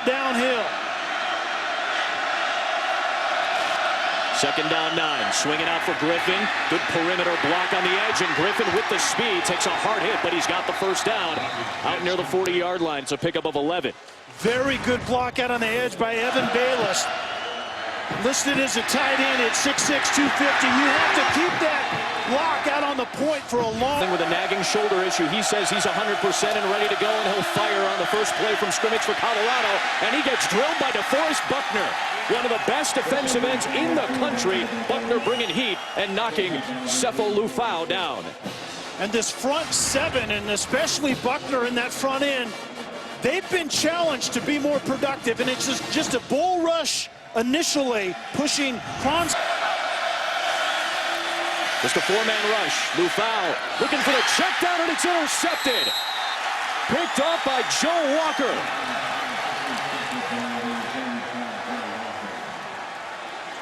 downhill. Second down 9, swinging out for Griffin. Good perimeter block on the edge, and Griffin with the speed takes a hard hit, but he's got the first down out near the 40-yard line. It's a pickup of 11. Very good block out on the edge by Evan Bayless. Listed as a tight end at 6'6", 250. You have to keep that block out on the point for a long... With a nagging shoulder issue, he says he's 100% and ready to go, and he'll fire on the first play from scrimmage for Colorado, and he gets drilled by DeForest Buckner. One of the best defensive ends in the country. Buckner bringing heat and knocking Sefo Liufau down. And this front seven, and especially Buckner in that front end, they've been challenged to be more productive, and it's just a bull rush initially, pushing Kronz. Just a four-man rush. Liufau looking for the check down, and it's intercepted. Picked off by Joe Walker.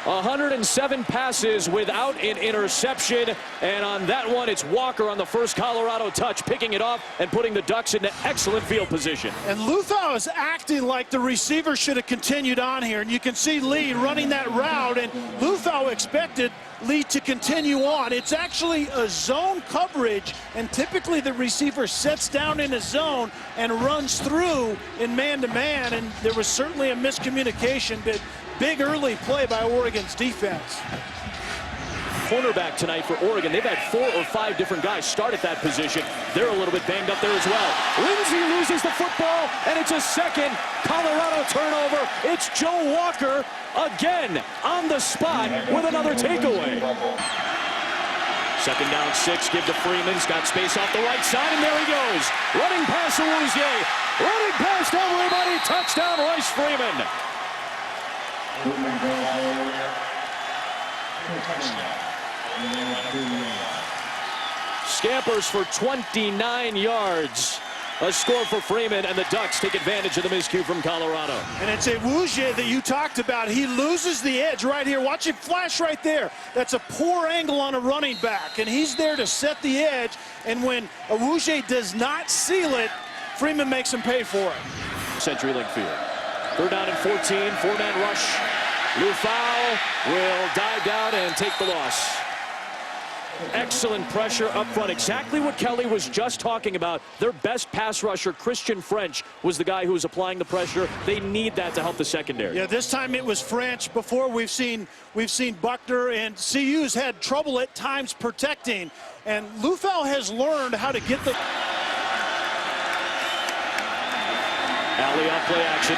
107 passes without an interception, and on that one, it's Walker on the first Colorado touch, picking it off and putting the Ducks into excellent field position. And Liufau is acting like the receiver should have continued on here, and you can see Lee running that route, and Liufau expected Lee to continue on. It's actually a zone coverage, and typically the receiver sets down in a zone and runs through in man-to-man, and there was certainly a miscommunication, but big early play by Oregon's defense. Cornerback tonight for Oregon. They've had 4 or 5 different guys start at that position. They're a little bit banged up there as well. Lindsey loses the football, and it's a second Colorado turnover. It's Joe Walker again on the spot with another takeaway. Second down 6, give to Freeman. He's got space off the right side, and there he goes. Running past Awuzie. Running past everybody. Touchdown, Royce Freeman. Scampers for 29 yards. A score for Freeman, and the Ducks take advantage of the miscue from Colorado. And it's Awuzie that you talked about. He loses the edge right here. Watch it flash right there. That's a poor angle on a running back, and he's there to set the edge. And when Awuzie does not seal it, Freeman makes him pay for it. CenturyLink Field. Third down and 14, four-man rush. Liufau will dive down and take the loss. Excellent pressure up front. Exactly what Kelly was just talking about. Their best pass rusher, Christian French, was the guy who was applying the pressure. They need that to help the secondary. Yeah, this time it was French. Before we've seen Buckner, and CU's had trouble at times protecting. And Liufau has learned how to get the... Alley off play action.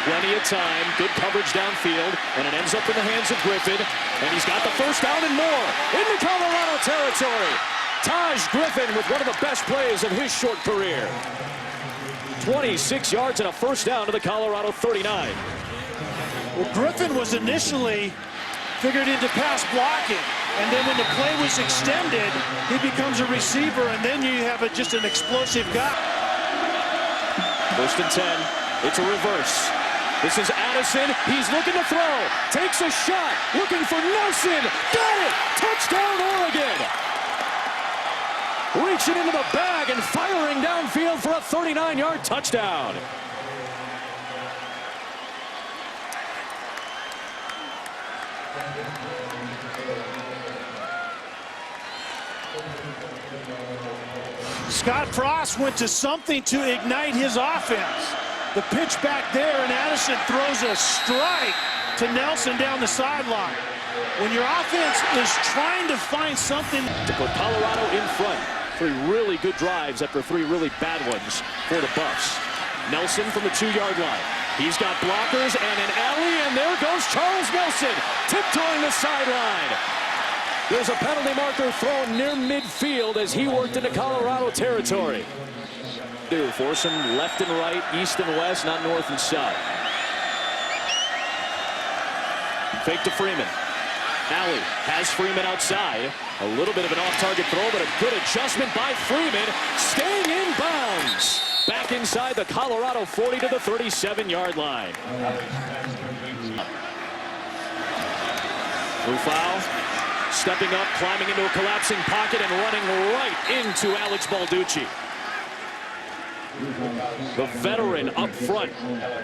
Plenty of time, good coverage downfield, and it ends up in the hands of Griffin, and he's got the first down and more into Colorado territory. Taj Griffin with one of the best plays of his short career. 26 yards and a first down to the Colorado 39. Well, Griffin was initially figured into pass blocking, and then when the play was extended, he becomes a receiver, and then you have just an explosive guy. First and 10, it's a reverse. This is Addison. He's looking to throw. Takes a shot. Looking for Nelson. Got it. Touchdown, Oregon. Reaching into the bag and firing downfield for a 39-yard touchdown. Scott Frost went to something to ignite his offense. The pitch back there, and Addison throws a strike to Nelson down the sideline. When your offense is trying to find something to put Colorado in front. 3 really good drives after 3 really bad ones for the Buffs. Nelson from the 2-yard line. He's got blockers and an alley, and there goes Charles Nelson, tiptoeing the sideline. There's a penalty marker thrown near midfield as he worked into Colorado territory. Force him left and right, east and west, not north and south. Fake to Freeman. Alley has Freeman outside. A little bit of an off-target throw, but a good adjustment by Freeman. Staying in bounds. Back inside the Colorado 40 to the 37-yard line. Liufau stepping up, climbing into a collapsing pocket, and running right into Alex Balducci. The veteran up front,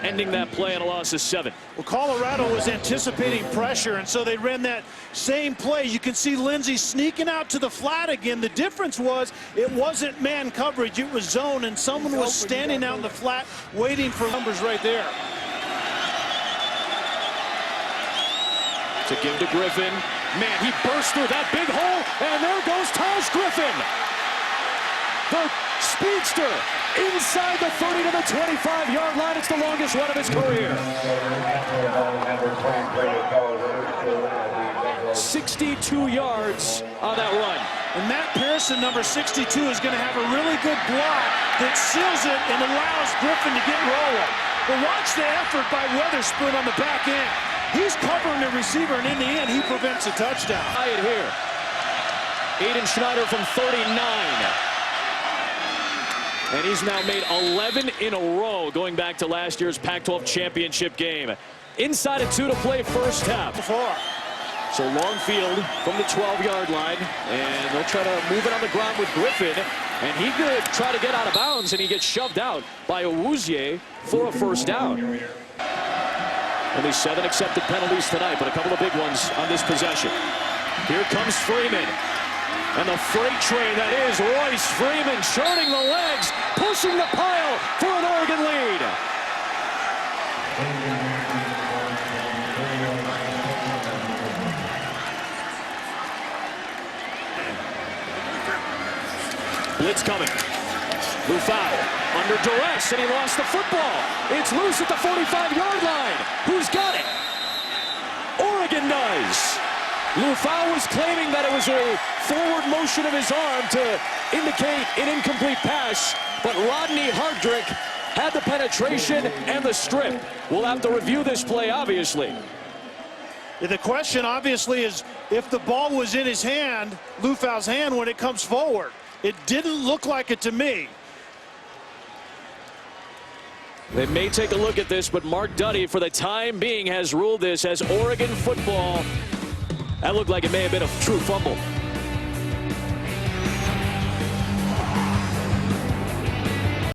ending that play on a loss of 7. Well, Colorado was anticipating pressure, and so they ran that same play. You can see Lindsey sneaking out to the flat again. The difference was it wasn't man coverage, it was zone, and someone was standing out in the flat waiting for numbers right there. To give to Griffin. Man, he burst through that big hole, and there goes Taj Griffin. The speedster inside the 30 to the 25-yard line. It's the longest run of his career. 62 yards on that run. And Matt Pearson, number 62, is going to have a really good block that seals it and allows Griffin to get rolling. But watch the effort by Weatherspoon on the back end. He's covering the receiver, and in the end, he prevents a touchdown. Here. Aiden Schneider from 39. And he's now made 11 in a row going back to last year's Pac-12 championship game. Inside of 2 to play first half. So long field from the 12-yard line, and they'll try to move it on the ground with Griffin, and he could try to get out of bounds, and he gets shoved out by Awuzie for a first down. Only 7 accepted penalties tonight, but a couple of big ones on this possession. Here comes Freeman. And the freight train that is Royce Freeman, churning the legs, pushing the pile for an Oregon lead. Blitz coming. Lufau under duress, and he lost the football. It's loose at the 45-yard line. Who's got it? Oregon does. Lufau was claiming that it was a forward motion of his arm to indicate an incomplete pass, but Rodney Hardrick had the penetration and the strip. We'll have to review this play, obviously. The question, obviously, is if the ball was in his hand, Lufau's hand, when it comes forward. It didn't look like it to me. They may take a look at this, but Mark Duddy, for the time being, has ruled this as Oregon football. That looked like it may have been a true fumble.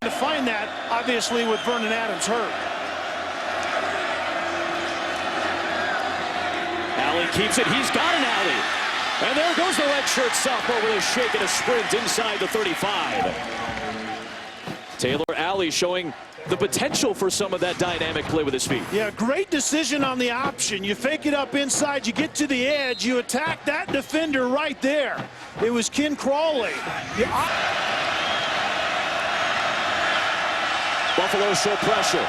To find that, obviously, with Vernon Adams hurt. Alley keeps it. He's got an alley. And there goes the redshirt sophomore with a shake and a sprint inside the 35. Taylor Alley showing the potential for some of that dynamic play with his feet. Yeah, great decision on the option. You fake it up inside, you get to the edge, you attack that defender right there. It was Ken Crawley. Buffalo show pressure.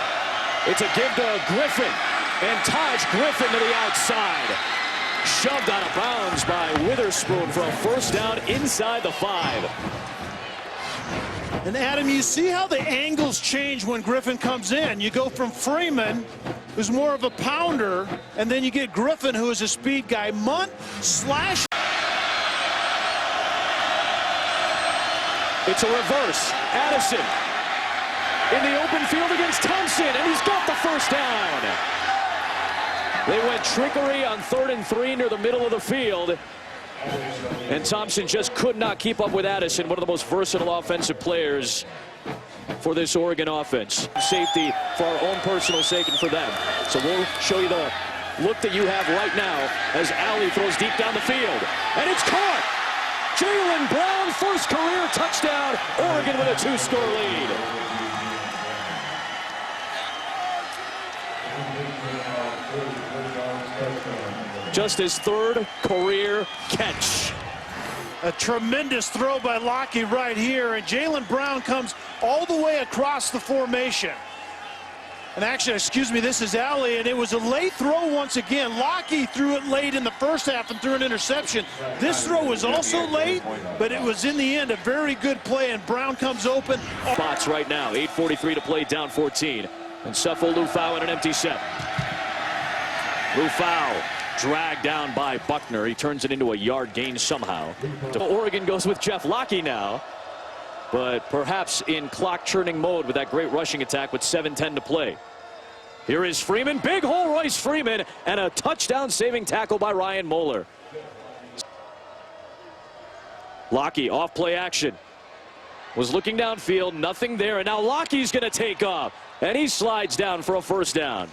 It's a give to Griffin, and Taj Griffin to the outside. Shoved out of bounds by Witherspoon for a first down inside the 5. And Adam, you see how the angles change when Griffin comes in. You go from Freeman, who's more of a pounder, and then you get Griffin, who is a speed guy. Munt slash. It's a reverse. Addison in the open field against Thompson, and he's got the first down. They went trickery on 3rd and 3 near the middle of the field. And Thompson just could not keep up with Addison, one of the most versatile offensive players for this Oregon offense. Safety for our own personal sake and for them. So we'll show you the look that you have right now as Alley throws deep down the field. And it's caught! Jaylen Brown, first career touchdown. Oregon with a 2-score lead. Just his 3rd career catch. A tremendous throw by Lockie right here, and Jaylen Brown comes all the way across the formation. And actually, excuse me, this is Alley, and it was a late throw once again. Lockie threw it late in the first half and threw an interception. This throw was also late, but it was in the end a very good play, and Brown comes open. Spots right now, 8:43 to play, down 14. And Sefo Lufau in an empty set. Lufau dragged down by Buckner. He turns it into a yard gain somehow. Oregon goes with Jeff Lockie now, but perhaps in clock churning mode with that great rushing attack with 7:10 to play. Here is Freeman, big hole Royce Freeman, and a touchdown saving tackle by Ryan Moeller. Lockie off play action. was looking downfield, nothing there, and now Lockheed's going to take off, and he slides down for a first down.